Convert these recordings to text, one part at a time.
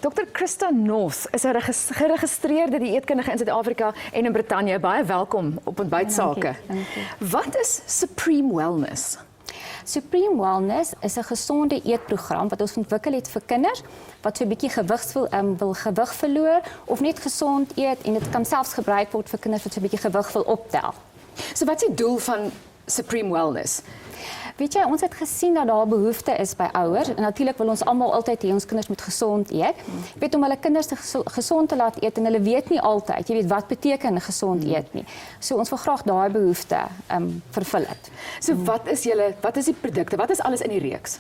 Dr. Christa North is 'n geregistreerde dieetkundige in Suid-Afrika en in Brittanje. Baie welkom op Ontbytsake. Dankie. Wat is Supreme Wellness? Supreme Wellness is 'n gesonde eetprogram wat ons ontwikkel het vir kinders wat so 'n bietjie wil gewig verloor of net gesond eet, en dit kan selfs gebruik word vir kinders wat so 'n bietjie gewig wil optel. So wat is die doel van Supreme Wellness? Weet jy, ons het gesien dat daar behoefte is by ouers, en natuurlik wil ons almal altyd hê ons kinders moet gesond eet. Jy weet, om hulle kinders gesond te laat eet, en hulle weet nie altyd, jy weet, wat beteken gesond eet nie. So ons wil graag daai behoefte vervul het. So wat is die produkte? Wat is alles in die reeks?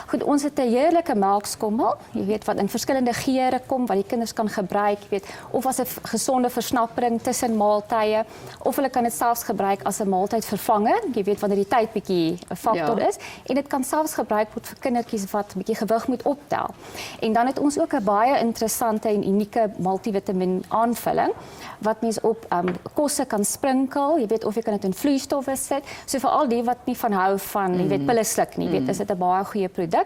Goed, ons het 'n heerlike melkskommel, jy weet, wat in verskillende geure kom wat die kinders kan gebruik, jy weet, of as 'n gesonde versnappering tussen maaltye, of hulle kan dit selfs gebruik as 'n maaltydvervanger, jy weet, wanneer die tyd bietjie 'n faktor is, en dit kan selfs gebruik word vir kindertjies wat bietjie gewig moet optel. En dan het ons ook 'n baie interessante en unieke multivitamin aanvulling wat mens op kosse kan sprinkel, jy weet, of jy kan dit in vloeistowwe sit. So vir al die wat nie van hou van, jy weet, pille sluk nie, weet, is dit 'n baie goeie produk.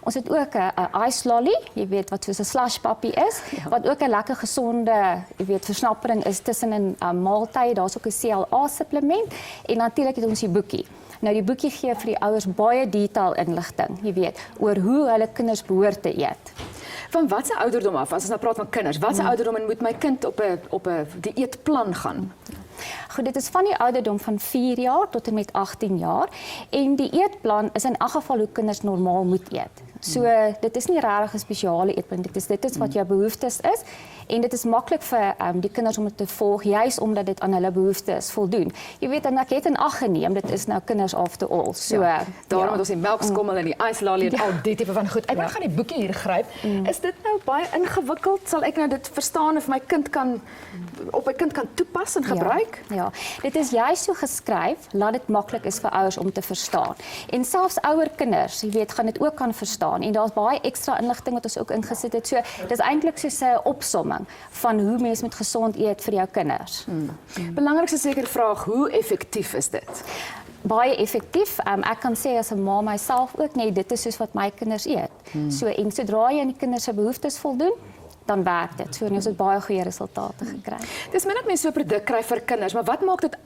Ons het ook 'n ice lolly, jy weet, wat soos 'n slush puppy is, wat ook 'n lekker gesonde, jy weet, versnappering is tussen 'n maaltyd. Daar's ook 'n CLA supplement, en natuurlik het ons die boekie. Nou die boekie gee vir die ouers baie detail inligting, jy weet, oor hoe hulle kinders behoort te eet. Van watse ouderdom af, as ons nou praat van kinders, watse ouderdom moet my kind op 'n dieetplan gaan? Goed, dit is van die ouderdom van 4 jaar tot en met 18 jaar, en die eetplan is in elk geval hoe kinders normaal moet eet. So dit is nie regtig 'n spesiale eetplan, dit is wat jou behoeftes is, en dit is maklik vir die kinders om dit te volg, juis omdat dit aan hulle behoeftes voldoen. Jy weet, en ek het in ag geneem, dit is nou kinders after all. So daarom het ons die melkskommel en die ice lolly en al die tipe van goed. Ek gaan die boekie hier gryp. Is dit nou baie ingewikkeld? Sal ek nou dit verstaan of my kind kan toepas en gebruik? Ja, dit is juist so geskryf laat dit maklik is vir ouers om te verstaan. En selfs ouer kinders, jy weet, gaan dit ook kan verstaan. En daar's baie ekstra inligting wat ons ook ingesit het. So dis eintlik soos 'n opsomming van hoe mens moet gesond eet vir jou kinders. Belangrikste seker vraag, hoe effektief is dit? Baie effektief. Ek kan sê as 'n ma myself ook, nee, dit is soos wat my kinders eet. So, en sodra jy aan die kinders se behoeftes voldoen, dan werk dit. So, en ons het baie goeie resultate gekry. Dis min dat mense so 'n produk kry vir kinders, maar wat maak dit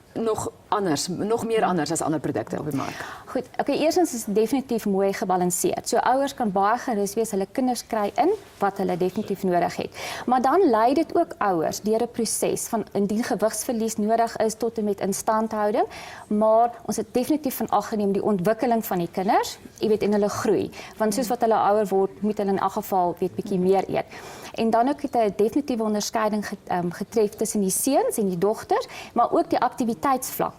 nog meer anders as ander produkte op die mark? Goed, okay, eerstens is dit definitief mooi gebalanseerd. So ouers kan baie gerus wees, hulle kinders kry in wat hulle definitief nodig het. Maar dan lei dit ook ouers deur 'n proses van indien gewigsverlies nodig is tot en met instandhouding, maar ons het definitief van ag geneem die ontwikkeling van die kinders, jy weet, en hulle groei. Want soos wat hulle ouer word, moet hulle in elk geval weet bietjie meer eet. En dan ook het 'n definitiewe onderskeiding getref tussen die seuns en die dogters, maar ook die aktiwiteitsvlakke.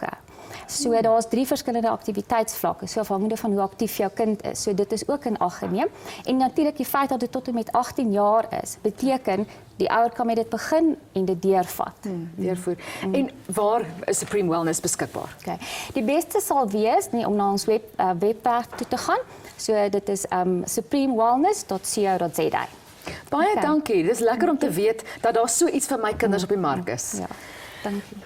So daar's 3 verskillende aktiwiteitsvlakke, so afhangende van hoe aktief jou kind is. So dit is ook in ag geneem. En natuurlik die feit dat dit tot en met 18 jaar is, beteken die ouer kan met dit begin en dit deurvat. Deurvoer. En waar is Supreme Wellness beskikbaar? Okay. Die beste sal wees om na ons webwerf toe te gaan. So dit is supremewellness.co.za. Baie dankie. Dis lekker om te weet dat daar so iets vir my kinders op die mark is. Ja, dankie.